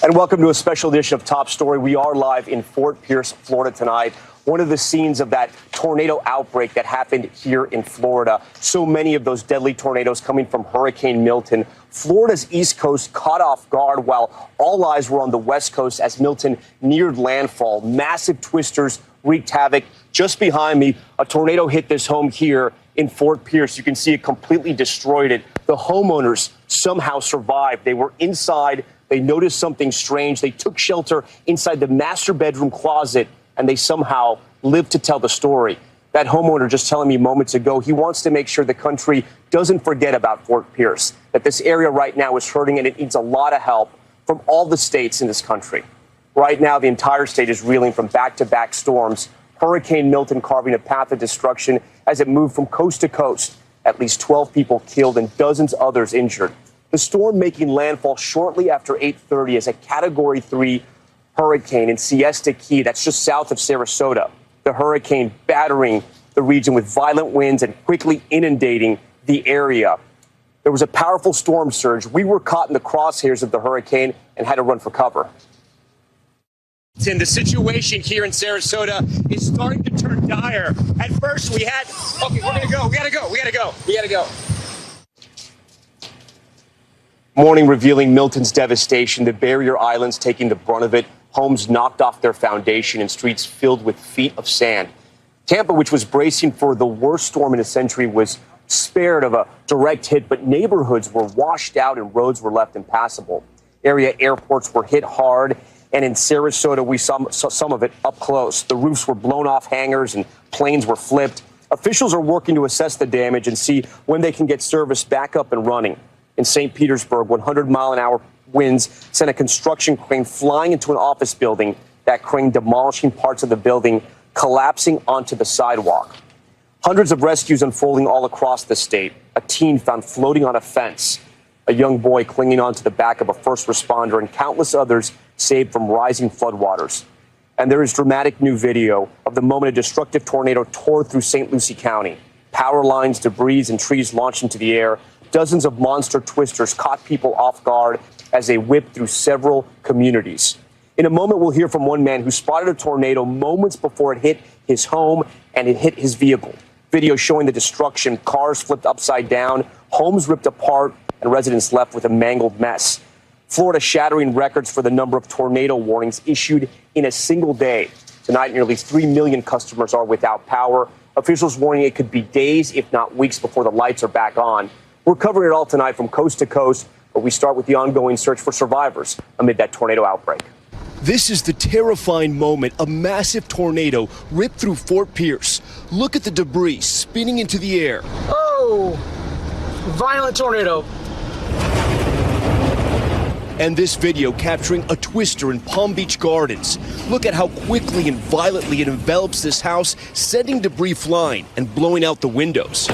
And welcome to a special edition of Top Story. We are live in Fort Pierce, Florida tonight. One of the scenes of that tornado outbreak that happened here in Florida. So many of those deadly tornadoes coming from Hurricane Milton. Florida's East Coast caught off guard while all eyes were on the West Coast as Milton neared landfall. Massive twisters wreaked havoc. Just behind me, a tornado hit this home here in Fort Pierce. You can see it completely destroyed it. The homeowners somehow survived. They were inside. They noticed something strange. They took shelter inside the master bedroom closet, and they somehow lived to tell the story. That homeowner just telling me moments ago, he wants to make sure the country doesn't forget about Fort Pierce, that this area right now is hurting and it needs a lot of help from all the states in this country. Right now, the entire state is reeling from back-to-back storms. Hurricane Milton carving a path of destruction as it moved from coast to coast. At least 12 people killed and dozens others injured. The storm making landfall shortly after 8:30 as a Category 3 hurricane in Siesta Key, that's just south of Sarasota. The hurricane battering the region with violent winds and quickly inundating the area. There was a powerful storm surge. We were caught in the crosshairs of the hurricane and had to run for cover. And the situation here in Sarasota is starting to turn dire. At first we had, okay, we're gonna go, we gotta go. Morning revealing Milton's devastation, the barrier islands taking the brunt of it, homes knocked off their foundation and streets filled with feet of sand. Tampa, which was bracing for the worst storm in a century, was spared of a direct hit, but neighborhoods were washed out and roads were left impassable. Area airports were hit hard, and in Sarasota, we saw some of it up close. The roofs were blown off hangars and planes were flipped. Officials are working to assess the damage and see when they can get service back up and running. In St. Petersburg, 100-mile-an-hour winds sent a construction crane flying into an office building, that crane demolishing parts of the building, collapsing onto the sidewalk. Hundreds of rescues unfolding all across the state. A teen found floating on a fence, a young boy clinging onto the back of a first responder, and countless others saved from rising floodwaters. And there is dramatic new video of the moment a destructive tornado tore through St. Lucie County. Power lines, debris, and trees launched into the air. Dozens of monster twisters caught people off guard as they whipped through several communities. In a moment, we'll hear from one man who spotted a tornado moments before it hit his home and it hit his vehicle. Video showing the destruction, cars flipped upside down, homes ripped apart, and residents left with a mangled mess. Florida shattering records for the number of tornado warnings issued in a single day. Tonight, nearly 3 million customers are without power. Officials warning it could be days, if not weeks, before the lights are back on. We're covering it all tonight from coast to coast, but we start with the ongoing search for survivors amid that tornado outbreak. This is the terrifying moment a massive tornado ripped through Fort Pierce. Look at the debris spinning into the air. Oh, violent tornado. And this video capturing a twister in Palm Beach Gardens. Look at how quickly and violently it envelops this house, sending debris flying and blowing out the windows.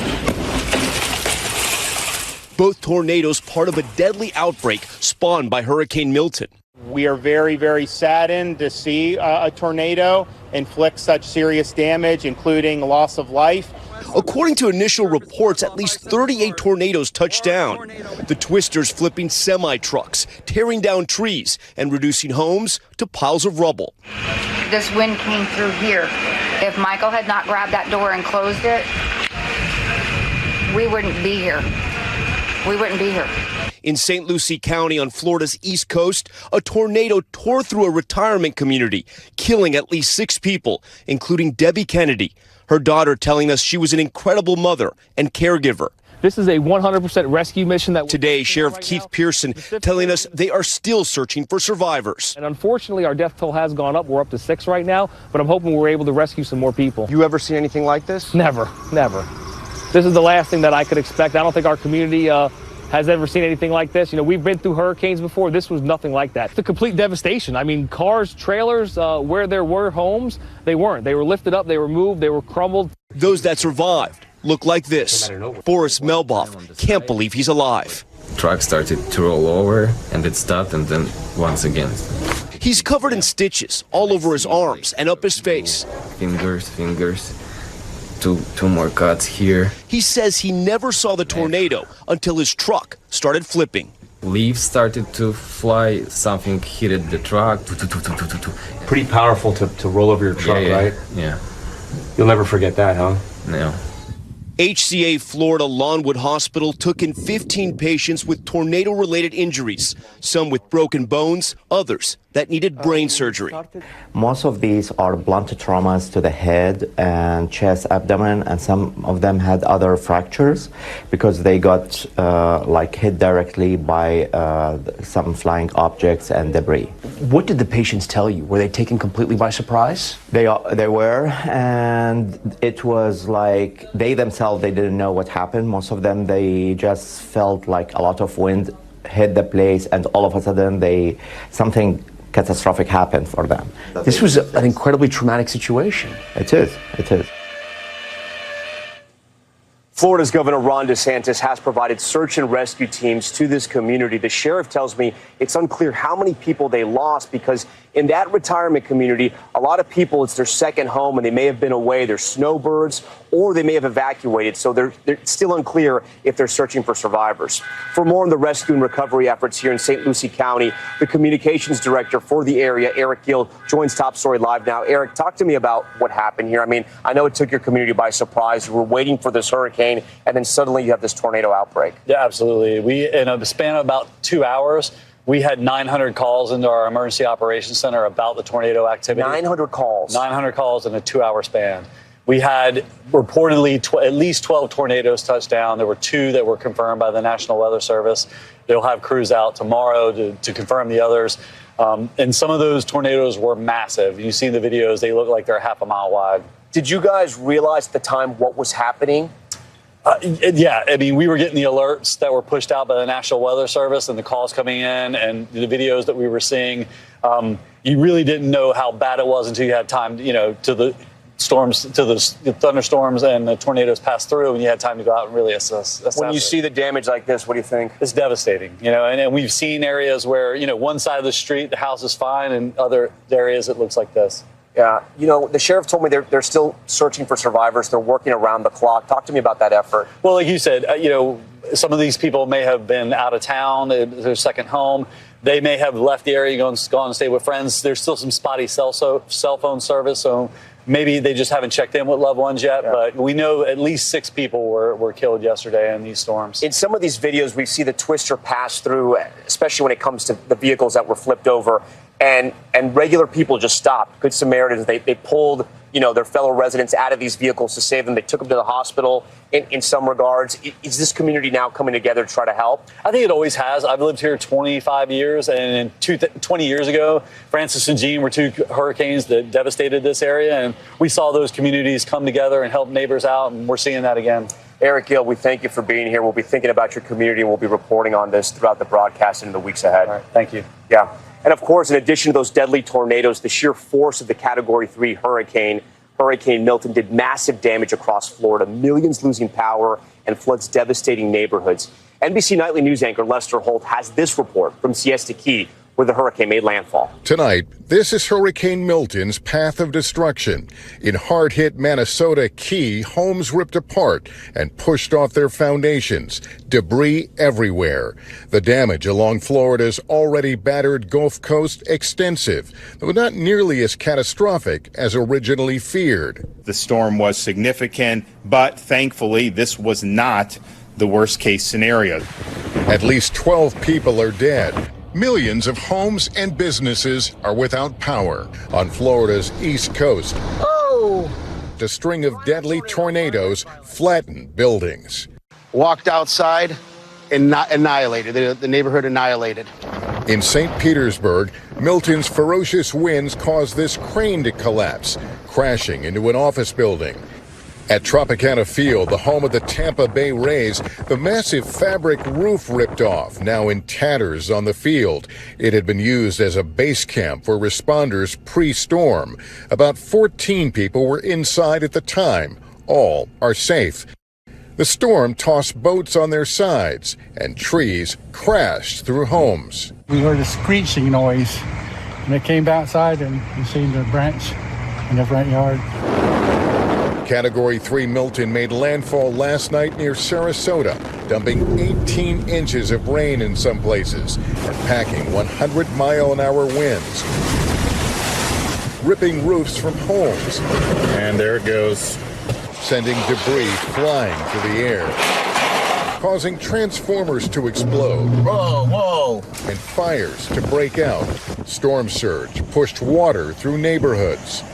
Both tornadoes part of a deadly outbreak spawned by Hurricane Milton. We are very, very saddened to see a tornado inflict such serious damage, including loss of life. According to initial reports, at least 38 tornadoes touched down. The twisters flipping semi-trucks, tearing down trees, and reducing homes to piles of rubble. This wind came through here. If Michael had not grabbed that door and closed it, we wouldn't be here. We wouldn't be here. In St. Lucie County on Florida's East Coast, a tornado tore through a retirement community, killing at least 6 people, including Debbie Kennedy. Her daughter telling us she was an incredible mother and caregiver. This is a 100% rescue mission. Today, Sheriff Keith Pearson telling us they are still searching for survivors. And unfortunately, our death toll has gone up. We're up to 6 right now, but I'm hoping we're able to rescue some more people. You ever seen anything like this? Never. This is the last thing that I could expect. I don't think our community has ever seen anything like this. You know, we've been through hurricanes before. This was nothing like that. It's a complete devastation. I mean, cars, trailers, where there were homes, they weren't. They were lifted up, they were moved, they were crumbled. Those that survived look like this. Forrest Melboff can't believe he's alive. Truck started to roll over and it stopped, and then once again. He's covered in stitches all over his arms and up his face. Fingers. Two more cuts here. He says he never saw the tornado until his truck started flipping. leaves started to fly. Something hit the truck. Pretty powerful to roll over your truck, right? Yeah. You'll never forget that, huh? No. HCA Florida Lawnwood Hospital took in 15 patients with tornado-related injuries, some with broken bones, others that needed brain surgery. Most of these are blunt traumas to the head and chest, abdomen, and some of them had other fractures because they got hit directly by some flying objects and debris. What did the patients tell you? Were they taken completely by surprise? They were, and it was like they themselves, they didn't know what happened. Most of them, they just felt like a lot of wind hit the place, and all of a sudden something catastrophic happened for them. This was an incredibly traumatic situation. It is. Florida's Governor Ron DeSantis has provided search and rescue teams to this community. The sheriff tells me it's unclear how many people they lost because in that retirement community, a lot of people, it's their second home and they may have been away. They're snowbirds or they may have evacuated. So they're still unclear if they're searching for survivors. For more on the rescue and recovery efforts here in St. Lucie County, the communications director for the area, Eric Gill, joins Top Story Live now. Eric, talk to me about what happened here. I mean, I know it took your community by surprise. You were waiting for this hurricane, and then suddenly you have this tornado outbreak. Yeah, absolutely. In a span of about 2 hours, we had 900 calls into our emergency operations center about the tornado activity. 900 calls. 900 calls in a 2-hour span. We had reportedly at least 12 tornadoes touch down. There were 2 that were confirmed by the National Weather Service. They'll have crews out tomorrow to confirm the others. And some of those tornadoes were massive. You see the videos, they look like they're half a mile wide. Did you guys realize at the time what was happening? Yeah, I mean, we were getting the alerts that were pushed out by the National Weather Service and the calls coming in and the videos that we were seeing. You really didn't know how bad it was until you had time, to the storms, to the thunderstorms and the tornadoes pass through, and you had time to go out and really assess. When you see the damage like this, what do you think? It's devastating, and we've seen areas where, one side of the street, the house is fine, and other areas it looks like this. Yeah, the sheriff told me they're still searching for survivors. They're working around the clock. Talk to me about that effort. Well, like you said, some of these people may have been out of town, their second home. They may have left the area, gone to stay with friends. There's still some spotty cell phone service, so maybe they just haven't checked in with loved ones yet. Yeah. But we know at least 6 people were killed yesterday in these storms. In some of these videos, we see the twister pass through, especially when it comes to the vehicles that were flipped over. And regular people just stopped. Good Samaritans, they pulled, their fellow residents out of these vehicles to save them. They took them to the hospital in some regards. Is this community now coming together to try to help? I think it always has. I've lived here 25 years, and 20 years ago, Francis and Jean were 2 hurricanes that devastated this area, and we saw those communities come together and help neighbors out, and we're seeing that again. Eric Gill, we thank you for being here. We'll be thinking about your community, and we'll be reporting on this throughout the broadcast in the weeks ahead. All right, thank you. Yeah. And, of course, in addition to those deadly tornadoes, the sheer force of the Category 3 hurricane, Hurricane Milton, did massive damage across Florida, millions losing power and floods devastating neighborhoods. NBC Nightly News anchor Lester Holt has this report from Siesta Key, where the hurricane made landfall. Tonight, this is Hurricane Milton's path of destruction. In hard-hit Manasota Key, homes ripped apart and pushed off their foundations. Debris everywhere. The damage along Florida's already battered Gulf Coast extensive, though not nearly as catastrophic as originally feared. The storm was significant, but thankfully this was not the worst-case scenario. At least 12 people are dead. Millions of homes and businesses are without power on Florida's East Coast. A string of deadly tornadoes flattened buildings. Walked outside and annihilated. The neighborhood annihilated. In St. Petersburg, Milton's ferocious winds caused this crane to collapse, crashing into an office building. At Tropicana Field, the home of the Tampa Bay Rays, the massive fabric roof ripped off, now in tatters on the field. It had been used as a base camp for responders pre-storm. About 14 people were inside at the time. All are safe. The storm tossed boats on their sides, and trees crashed through homes. We heard a screeching noise, and it came outside, and we seen the branch in the front yard. Category 3 Milton made landfall last night near Sarasota, dumping 18 inches of rain in some places and packing 100-mile-an-hour winds, ripping roofs from homes. And there it goes. Sending debris flying through the air, causing transformers to explode. Whoa. And fires to break out. Storm surge pushed water through neighborhoods.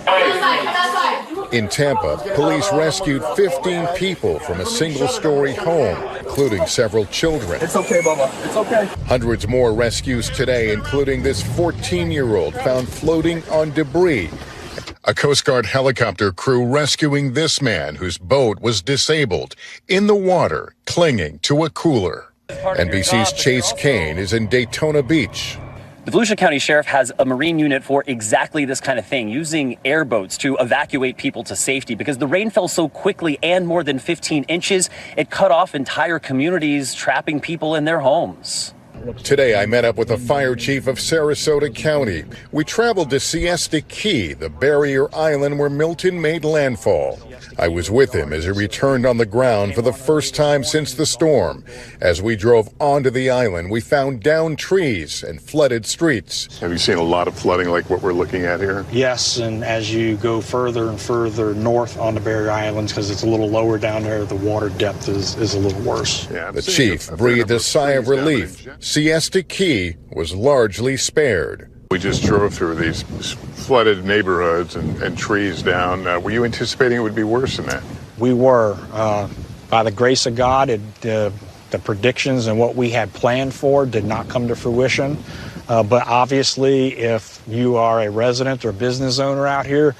In Tampa, police rescued 15 people from a single-story home, including several children. It's okay, Bubba. It's okay. Hundreds more rescues today, including this 14-year-old found floating on debris. A Coast Guard helicopter crew rescuing this man whose boat was disabled in the water, clinging to a cooler. NBC's Chase Kane is in Daytona Beach. The Volusia County Sheriff has a Marine unit for exactly this kind of thing, using airboats to evacuate people to safety because the rain fell so quickly and more than 15 inches, it cut off entire communities, trapping people in their homes. Today, I met up with the fire chief of Sarasota County. We traveled to Siesta Key, the barrier island where Milton made landfall. I was with him as he returned on the ground for the first time since the storm. As we drove onto the island, we found downed trees and flooded streets. Have you seen a lot of flooding like what we're looking at here? Yes, and as you go further and further north on the barrier islands, because it's a little lower down there, the water depth is a little worse. Yeah, the chief breathed a sigh of relief. Siesta Key was largely spared. We just drove through these flooded neighborhoods and trees down. Were you anticipating it would be worse than that? We were. By the grace of God, the predictions and what we had planned for did not come to fruition. But obviously, if you are a resident or business owner out here,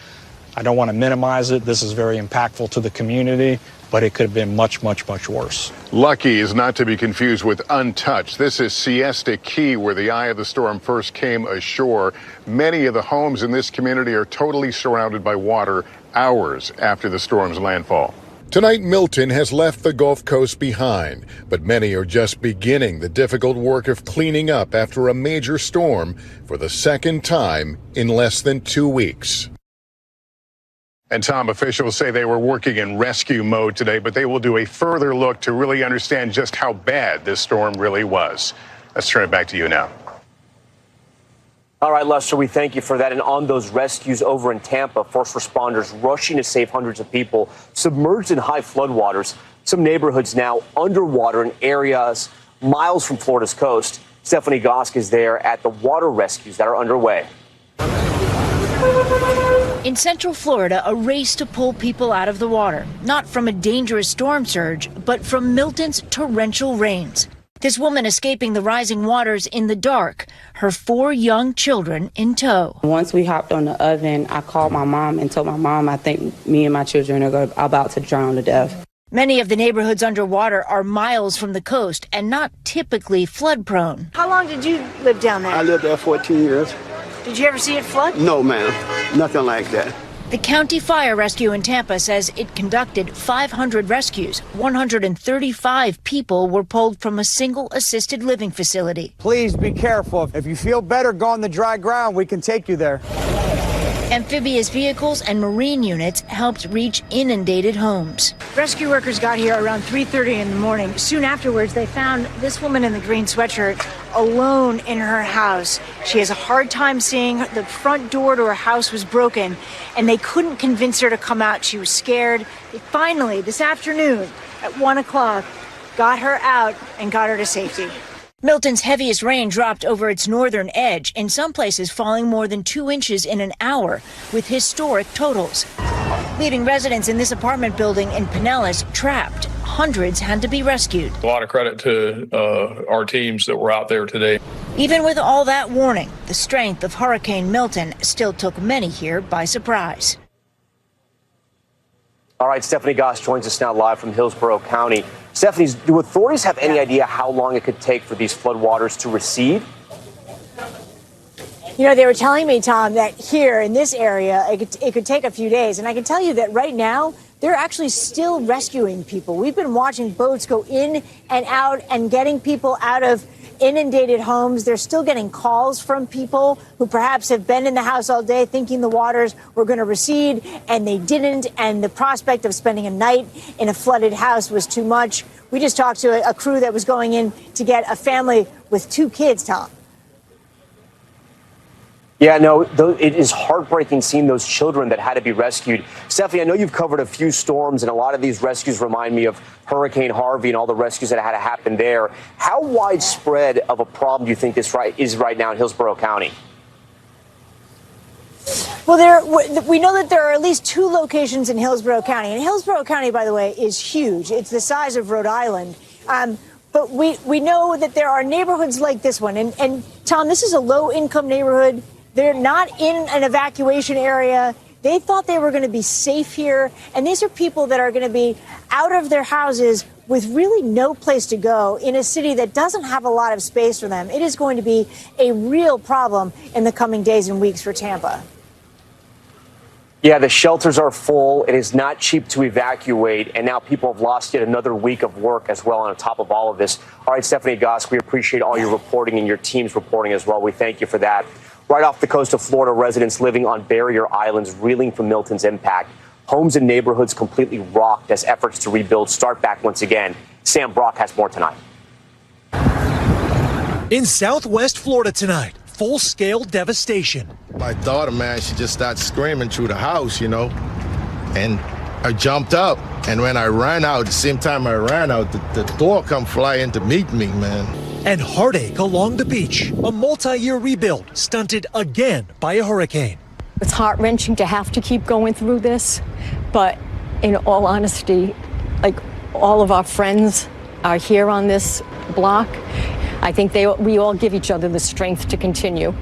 I don't want to minimize it. This is very impactful to the community, but it could have been much, much, much worse. Lucky is not to be confused with untouched. This is Siesta Key, where the eye of the storm first came ashore. Many of the homes in this community are totally surrounded by water hours after the storm's landfall. Tonight, Milton has left the Gulf Coast behind, but many are just beginning the difficult work of cleaning up after a major storm for the second time in less than 2 weeks. And Tom, officials say they were working in rescue mode today, but they will do a further look to really understand just how bad this storm really was. Let's turn it back to you now. All right, Lester, we thank you for that. And on those rescues over in Tampa, first responders rushing to save hundreds of people submerged in high floodwaters. Some neighborhoods now underwater in areas miles from Florida's coast. Stephanie Gosk is there at the water rescues that are underway. In Central Florida, a race to pull people out of the water, not from a dangerous storm surge, but from Milton's torrential rains. This woman escaping the rising waters in the dark, her 4 young children in tow. Once we hopped on the oven, I called my mom and told my mom, I think me and my children are about to drown to death. Many of the neighborhoods underwater are miles from the coast and not typically flood prone. How long did you live down there? I lived there 14 years. Did you ever see it flood? No, ma'am. Nothing like that. The County Fire Rescue in Tampa says it conducted 500 rescues. 135 people were pulled from a single assisted living facility. Please be careful. If you feel better, go on the dry ground. We can take you there. Amphibious vehicles and marine units helped reach inundated homes. Rescue workers got here around 3:30 in the morning. Soon afterwards, they found this woman in the green sweatshirt alone in her house. She has a hard time seeing. The front door to her house was broken, and they couldn't convince her to come out. She was scared. They finally, this afternoon at 1 o'clock, got her out and got her to safety. Milton's heaviest rain dropped over its northern edge, in some places falling more than 2 inches in an hour, with historic totals. Leaving residents in this apartment building in Pinellas trapped. Hundreds had to be rescued. A lot of credit to our teams that were out there today. Even with all that warning, the strength of Hurricane Milton still took many here by surprise. All right, Stephanie Goss joins us now live from Hillsborough County. Stephanie, do authorities have any idea how long it could take for these floodwaters to recede? You know, they were telling me, Tom, that here in this area, it could take a few days. And I can tell you that right now, they're actually still rescuing people. We've been watching boats go in and out and getting people out of inundated homes. They're still getting calls from people who perhaps have been in the house all day thinking the waters were going to recede, and they didn't. And the prospect of spending a night in a flooded house was too much. We just talked to a crew that was going in to get a family with 2 kids, Tom. Yeah, no, it is heartbreaking seeing those children that had to be rescued. Stephanie, I know you've covered a few storms, and a lot of these rescues remind me of Hurricane Harvey and all the rescues that had to happen there. How widespread of a problem do you think this is right now in Hillsborough County? Well, we know that there are at least 2 locations in Hillsborough County. And Hillsborough County, by the way, is huge. It's the size of Rhode Island. But we know that there are neighborhoods like this one. And Tom, this is a low-income neighborhood. They're not in an evacuation area. They thought they were going to be safe here. And these are people that are going to be out of their houses with really no place to go in a city that doesn't have a lot of space for them. It is going to be a real problem in the coming days and weeks for Tampa. Yeah, the shelters are full. It is not cheap to evacuate. And now people have lost yet another week of work as well on top of all of this. All right, Stephanie Gosk, we appreciate all your reporting and your team's reporting as well. We thank you for that. Right off the coast of Florida, residents living on barrier islands reeling from Milton's impact. Homes and neighborhoods completely rocked as efforts to rebuild start back once again. Sam Brock has more tonight. In southwest Florida tonight, full-scale devastation. My daughter, man, she just started screaming through the house, you know, and I jumped up. And when I ran out, the same time I ran out, the door come flying to meet me, man. And heartache along the beach, a multi-year rebuild stunted again by a hurricane. It's heart-wrenching to have to keep going through this, but in all honesty, like all of our friends are here on this block. I think we all give each other the strength to continue.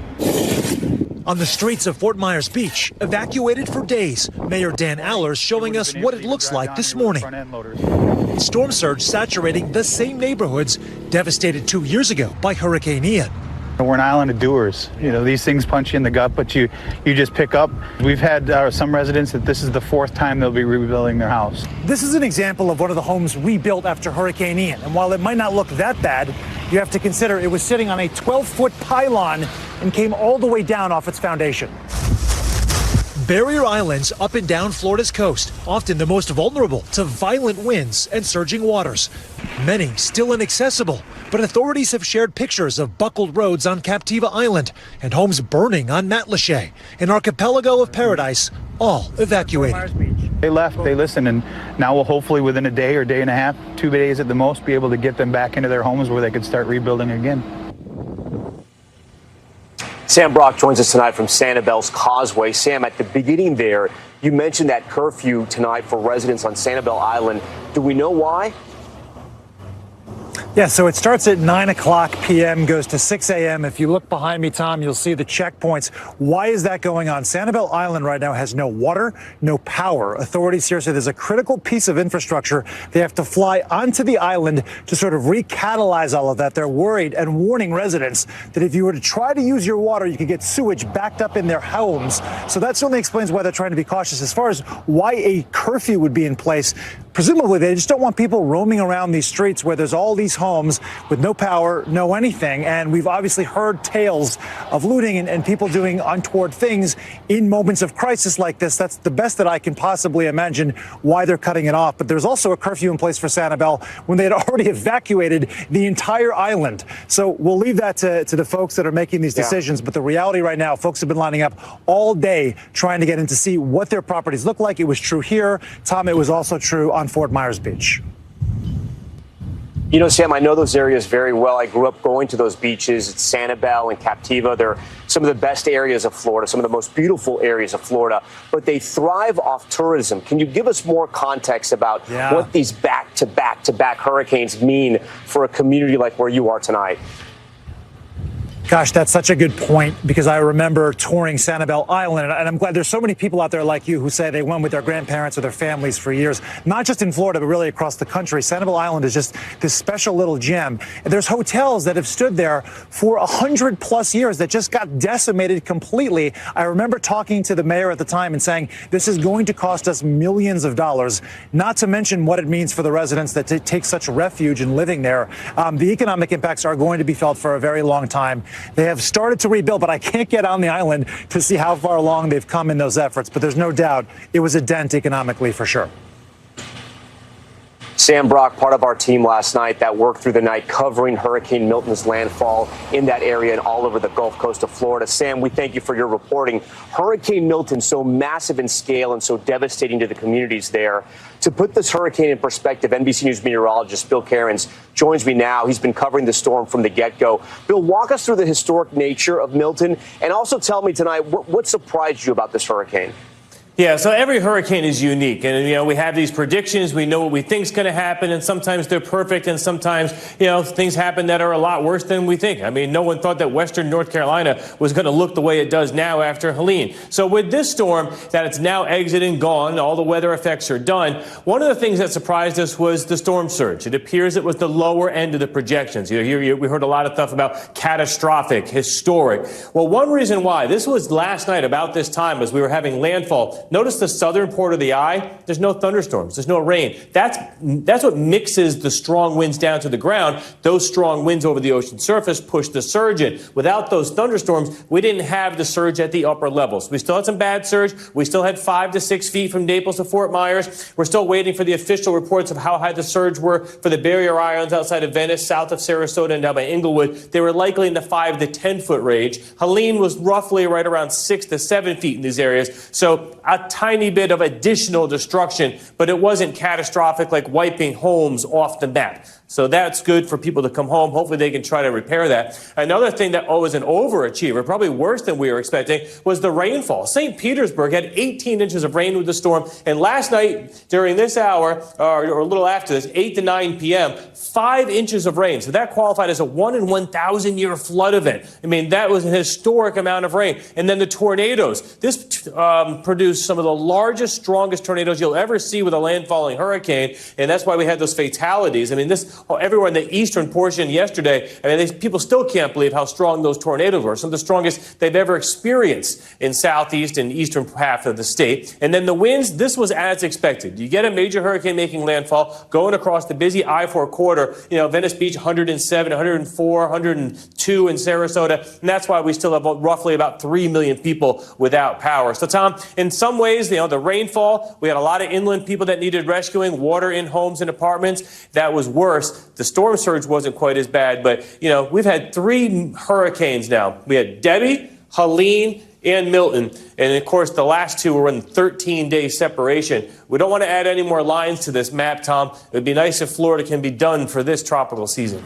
On the streets of Fort Myers Beach, evacuated for days, Mayor Dan Allers showing us what it looks like this morning. Storm surge saturating the same neighborhoods devastated 2 years ago by Hurricane Ian. We're an island of doers. You know, these things punch you in the gut, but you just pick up. We've had some residents that this is the 4th time they'll be rebuilding their house. This is an example of one of the homes rebuilt after Hurricane Ian. And while it might not look that bad, you have to consider it was sitting on a 12-foot pylon and came all the way down off its foundation. Barrier islands up and down Florida's coast, often the most vulnerable to violent winds and surging waters. Many still inaccessible, but authorities have shared pictures of buckled roads on Captiva Island and homes burning on Matlacha, an archipelago of paradise, all evacuated. They left, they listened, and now we'll hopefully within a day or day and a half, 2 days at the most, be able to get them back into their homes where they could start rebuilding again. Sam Brock joins us tonight from Sanibel's Causeway. Sam, at the beginning there, you mentioned that curfew tonight for residents on Sanibel Island. Do we know why? Yeah, so it starts at 9 o'clock p.m., goes to 6 a.m. If you look behind me, Tom, you'll see the checkpoints. Why is that going on? Sanibel Island right now has no water, no power. Authorities here say there's a critical piece of infrastructure. They have to fly onto the island to sort of recatalyze all of that. They're worried and warning residents that if you were to try to use your water, you could get sewage backed up in their homes. So that certainly explains why they're trying to be cautious. As far as why a curfew would be in place, presumably they just don't want people roaming around these streets where there's all these homes with no power, no anything. And we've obviously heard tales of looting and people doing untoward things in moments of crisis like this. That's the best that I can possibly imagine why they're cutting it off. But there's also a curfew in place for Sanibel when they had already evacuated the entire island. So we'll leave that to the folks that are making these decisions. But the reality right now, folks have been lining up all day trying to get in to see what their properties look like. It was true here. Tom, it was also true on Fort Myers Beach. You know, Sam, I know those areas very well. I grew up going to those beaches. It's Sanibel and Captiva. They're some of the best areas of Florida, some of the most beautiful areas of Florida, but they thrive off tourism. Can you give us more context about what these back-to-back-to-back hurricanes mean for a community like where you are tonight? Gosh, that's such a good point, because I remember touring Sanibel Island, and I'm glad there's so many people out there like you who say they went with their grandparents or their families for years, not just in Florida, but really across the country. Sanibel Island is just this special little gem. And there's hotels that have stood there for 100+ years that just got decimated completely. I remember talking to the mayor at the time and saying, this is going to cost us millions of dollars, not to mention what it means for the residents that take such refuge in living there. The economic impacts are going to be felt for a very long time. They have started to rebuild, but I can't get on the island to see how far along they've come in those efforts. But there's no doubt it was a dent economically for sure. Sam Brock, part of our team last night that worked through the night covering Hurricane Milton's landfall in that area and all over the Gulf Coast of Florida. Sam, we thank you for your reporting. Hurricane Milton, so massive in scale and so devastating to the communities there. To put this hurricane in perspective, NBC News meteorologist Bill Cairns joins me now. He's been covering the storm from the get-go. Bill, walk us through the historic nature of Milton, and also tell me tonight what surprised you about this hurricane. Yeah, so every hurricane is unique. And, we have these predictions. We know what we think is going to happen. And sometimes they're perfect. And sometimes, things happen that are a lot worse than we think. I mean, no one thought that Western North Carolina was going to look the way it does now after Helene. So with this storm, that it's now exiting, gone, all the weather effects are done. One of the things that surprised us was the storm surge. It appears it was the lower end of the projections. We heard a lot of stuff about catastrophic, historic. Well, one reason why, this was last night about this time as we were having landfall. Notice the southern port of the eye, there's no thunderstorms, there's no rain. That's what mixes the strong winds down to the ground. Those strong winds over the ocean surface push the surge in. Without those thunderstorms, we didn't have the surge at the upper levels. We still had some bad surge. We still had 5 to 6 feet from Naples to Fort Myers. We're still waiting for the official reports of how high the surge were for the barrier islands outside of Venice, south of Sarasota, and down by Inglewood. They were likely in the 5 to 10 foot range. Helene was roughly right around 6 to 7 feet in these areas. So a tiny bit of additional destruction, but it wasn't catastrophic like wiping homes off the map. So that's good for people to come home. Hopefully they can try to repair that. Another thing that was an overachiever, probably worse than we were expecting, was the rainfall. St. Petersburg had 18 inches of rain with the storm. And last night, during this hour, or a little after this, 8 to 9 p.m., 5 inches of rain. So that qualified as a 1 in 1,000 year flood event. I mean, that was an historic amount of rain. And then the tornadoes. This produced some of the largest, strongest tornadoes you'll ever see with a landfalling hurricane. And that's why we had those fatalities. I mean, everywhere in the eastern portion yesterday, people still can't believe how strong those tornadoes were. Some of the strongest they've ever experienced in southeast and eastern half of the state. And then the winds, this was as expected. You get a major hurricane making landfall, going across the busy I-4 corridor, Venice Beach, 107, 104, 102 in Sarasota. And that's why we still have roughly about 3 million people without power. So, Tom, in some ways, the rainfall, we had a lot of inland people that needed rescuing, water in homes and apartments. That was worse. The storm surge wasn't quite as bad, but, we've had 3 hurricanes now. We had Debbie, Helene, and Milton. And, of course, the last 2 were in 13-day separation. We don't want to add any more lines to this map, Tom. It would be nice if Florida can be done for this tropical season.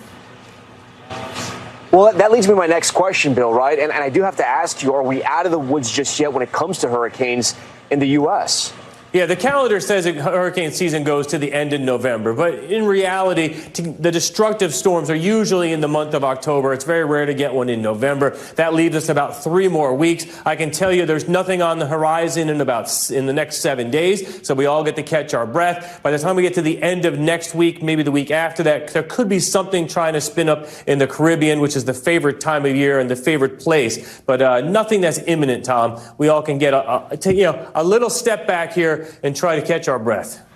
Well, that leads me to my next question, Bill, right? And I do have to ask you, are we out of the woods just yet when it comes to hurricanes in the U.S.? Yeah, the calendar says that hurricane season goes to the end of November, but in reality, the destructive storms are usually in the month of October. It's very rare to get one in November. That leaves us about 3 more weeks. I can tell you there's nothing on the horizon in the next 7 days, so we all get to catch our breath. By the time we get to the end of next week, maybe the week after that, there could be something trying to spin up in the Caribbean, which is the favorite time of year and the favorite place, but nothing that's imminent, Tom. We all can get a little step back here and try to catch our breath.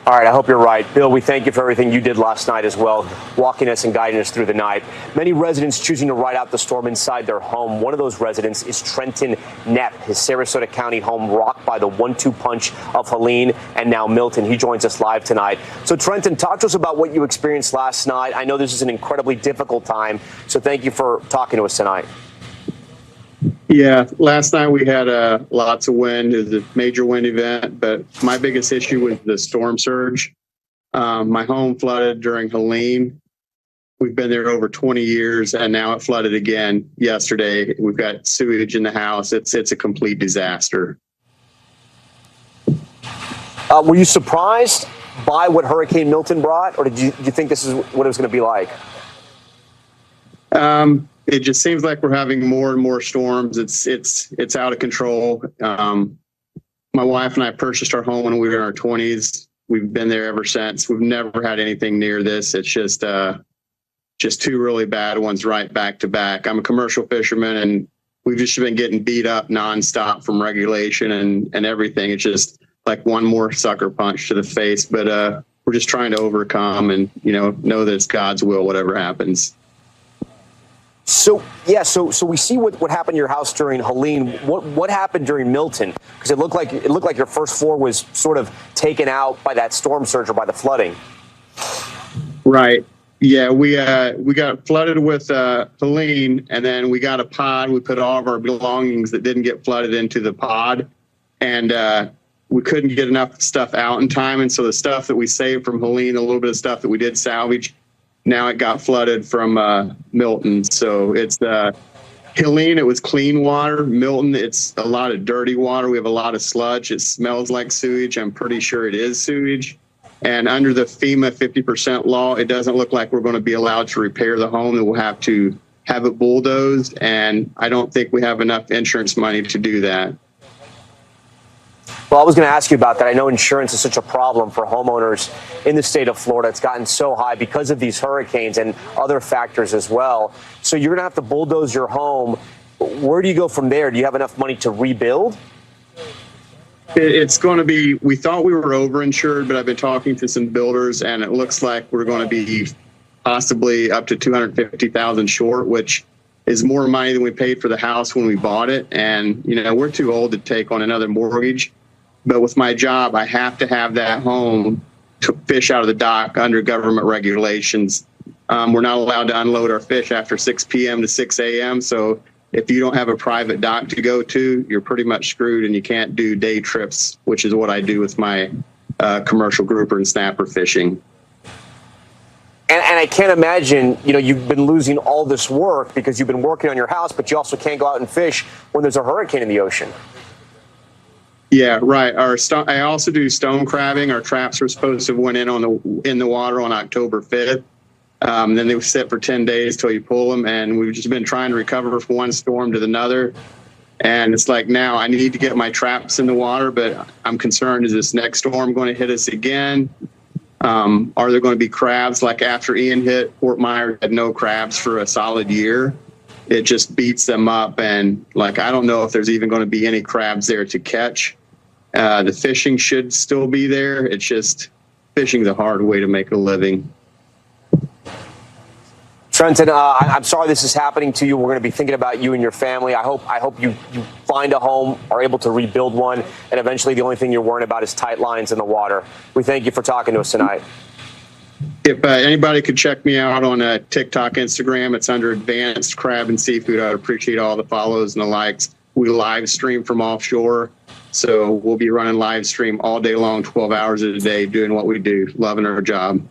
All right, I hope you're right. Bill, we thank you for everything you did last night as well, walking us and guiding us through the night. Many residents choosing to ride out the storm inside their home. One of those residents is Trenton Knapp, his Sarasota County home rocked by the 1-2 punch of Helene and now Milton. He joins us live tonight. So, Trenton, talk to us about what you experienced last night. I know this is an incredibly difficult time, so thank you for talking to us tonight. Yeah, last night we had lots of wind. It was a major wind event, but my biggest issue was the storm surge. My home flooded during Helene. We've been there over 20 years, and now it flooded again yesterday. We've got sewage in the house. It's a complete disaster. Were you surprised by what Hurricane Milton brought, or did you think this is what it was going to be like? It just seems like we're having more and more storms. It's out of control. My wife and I purchased our home when we were in our 20s. We've been there ever since. We've never had anything near this. It's just two really bad ones right back to back. I'm a commercial fisherman, and we've just been getting beat up nonstop from regulation and everything. It's just like one more sucker punch to the face. But we're just trying to overcome and know that it's God's will, whatever happens. So we see what happened to your house during Helene. What happened during Milton? Because it looked like your first floor was sort of taken out by that storm surge or by the flooding. Right. Yeah, we got flooded with Helene, and then we got a pod. We put all of our belongings that didn't get flooded into the pod, and we couldn't get enough stuff out in time. And so the stuff that we saved from Helene, a little bit of stuff that we did salvage, now it got flooded from Milton. So it's Helene, it was clean water. Milton, it's a lot of dirty water. We have a lot of sludge. It smells like sewage. I'm pretty sure it is sewage. And under the FEMA 50% law, it doesn't look like we're going to be allowed to repair the home. We'll have to have it bulldozed. And I don't think we have enough insurance money to do that. Well, I was going to ask you about that. I know insurance is such a problem for homeowners in the state of Florida. It's gotten so high because of these hurricanes and other factors as well. So you're going to have to bulldoze your home. Where do you go from there? Do you have enough money to rebuild? It's going to be, we thought we were overinsured, but I've been talking to some builders, and it looks like we're going to be possibly up to $250,000 short, which is more money than we paid for the house when we bought it. And, we're too old to take on another mortgage. But with my job, I have to have that home to fish out of the dock under government regulations. We're not allowed to unload our fish after 6 p.m. to 6 a.m. So if you don't have a private dock to go to, you're pretty much screwed, and you can't do day trips, which is what I do with my commercial grouper and snapper fishing. And I can't imagine, you've been losing all this work because you've been working on your house, but you also can't go out and fish when there's a hurricane in the ocean. Yeah, right. I also do stone crabbing. Our traps were supposed to have went in the water on October 5th. Then they sit for 10 days till you pull them, and we've just been trying to recover from one storm to another. And it's like, now I need to get my traps in the water, but I'm concerned, is this next storm going to hit us again? Are there going to be crabs? Like after Ian hit, Fort Myers had no crabs for a solid year. It just beats them up, and I don't know if there's even going to be any crabs there to catch. The fishing should still be there. It's just fishing's a hard way to make a living. Trenton, I'm sorry this is happening to you. We're going to be thinking about you and your family. I hope you find a home, are able to rebuild one, and eventually the only thing you're worrying about is tight lines in the water. We thank you for talking to us tonight. If anybody could check me out on TikTok, Instagram, it's under Advanced Crab and Seafood. I'd appreciate all the follows and the likes. We live stream from offshore, so we'll be running live stream all day long, 12 hours a day, doing what we do, loving our job.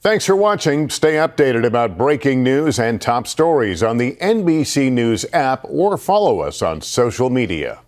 Thanks for watching. Stay updated about breaking news and top stories on the NBC News app, or follow us on social media.